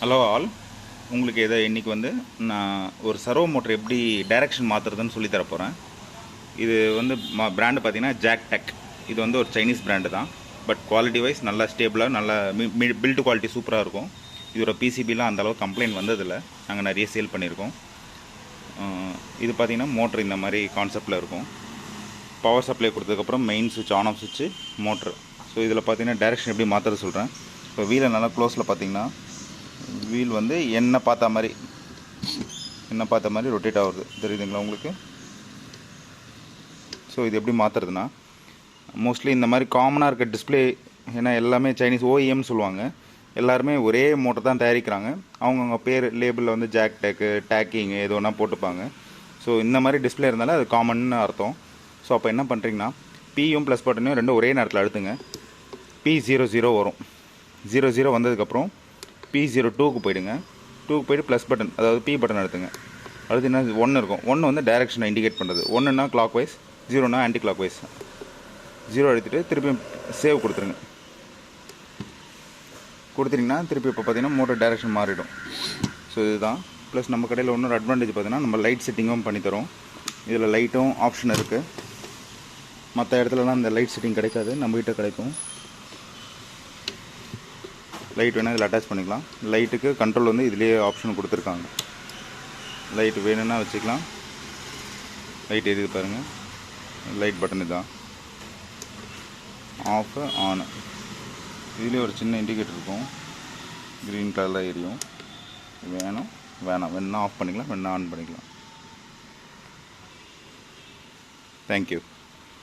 Hello all, உங்களுக்கு இன்றைக்கி வந்து நான் ஒரு சர்வோ மோட்டர் எப்படி டைரக்ஷன் மாற்றுறதுன்னு சொல்லி தரப்போகிறேன். இது வந்து பிராண்டு பார்த்தீங்கன்னா ஜாக்டெக். இது வந்து ஒரு சைனீஸ் பிராண்டு தான். பட் குவாலிட்டி வைஸ் நல்லா ஸ்டேபிளாக நல்லா பில்ட் குவாலிட்டி சூப்பராக இருக்கும். இதோட பிசிபிலாம் அந்தளவுக்கு கம்ப்ளைண்ட் வந்ததில்லை. நாங்கள் நிறைய சேல் பண்ணியிருக்கோம். இது பார்த்திங்கன்னா மோட்ரு இந்த மாதிரி கான்செப்டில் இருக்கும். பவர் சப்ளை கொடுத்ததுக்கப்புறம் மெயின் சுவிட்ச், ஆன் ஆஃப் சுவிட்சு, மோட்ரு. ஸோ இதில் பார்த்தீங்கன்னா டைரக்ஷன் எப்படி மாற்றுறது சொல்கிறேன். இப்போ வீலை நல்லா க்ளோஸில் பார்த்தீங்கன்னா வீல் வந்து எண்ணெய் பார்த்த மாதிரி ரொட்டேட் ஆகுது, தெரியுதுங்களா உங்களுக்கு? ஸோ இது எப்படி மாற்றுறதுன்னா, மோஸ்ட்லி இந்த மாதிரி காமனாக இருக்க டிஸ்பிளே, ஏன்னா எல்லாமே சைனீஸ் ஓஇஎம்னு சொல்லுவாங்க. எல்லாருமே ஒரே மோட்டர் தான் தயாரிக்கிறாங்க. அவங்கவுங்க பேர் லேபிளில் வந்து ஜாக்டெக்கு, டேக்கிங்கு எது ஒன்றா போட்டுப்பாங்க. ஸோ இந்த மாதிரி டிஸ்பிளே இருந்தாலும் அது காமன்னு அர்த்தம். ஸோ அப்போ என்ன பண்ணுறீங்கன்னா, பியும் ப்ளஸ் பட்டனையும் ரெண்டும் ஒரே நேரத்தில் அழுத்துங்க. P00 வரும். 00 வந்ததுக்கப்புறம் P02க்கு போயிடுங்க. 2க்கு போய்ட்டு ப்ளஸ் பட்டன், அதாவது P பட்டன் அழுத்துங்க. அடுத்து 1 இருக்கும். 1 வந்து டைரக்ஷனை இண்டிகேட் பண்ணுறது. 1னா கிளாக் வைஸ், 0னா ஆன்டி கிளாக் வைஸ். 0 அழுத்திட்டு திருப்பி சேவ் கொடுத்துருங்க. கொடுத்துட்டிங்கன்னா திருப்பி இப்போ பார்த்தீங்கன்னா மோட்டர் டைரக்ஷன் மாறிடும். ஸோ இதுதான். ப்ளஸ் நம்ம கடையில் இன்னொரு அட்வான்டேஜ் பார்த்தீங்கன்னா, நம்ம லைட் செட்டிங்கும் பண்ணித்தரோம். இதில் லைட்டும் ஆப்ஷன் இருக்குது. மற்ற இடத்துலலாம் இந்த லைட் செட்டிங் கிடைக்காது, நம்மகிட்ட கிடைக்கும். லைட் வேணால் இதில் அட்டாச் பண்ணிக்கலாம். லைட்டுக்கு கண்ட்ரோல் வந்து இதுலேயே ஆப்ஷன் கொடுத்துருக்காங்க. லைட் வேணும்னா வச்சுக்கலாம். லைட் எரியுது பாருங்கள், லைட் பட்டன் இதுதான். ஆஃபு, ஆனு. இதுலேயே ஒரு சின்ன இண்டிகேட்டர் இருக்கும், க்ரீன் கலரில் எரியும். வேணாம் வேணால் ஆஃப் பண்ணிக்கலாம், வேணால் ஆன் பண்ணிக்கலாம். தேங்க்யூ.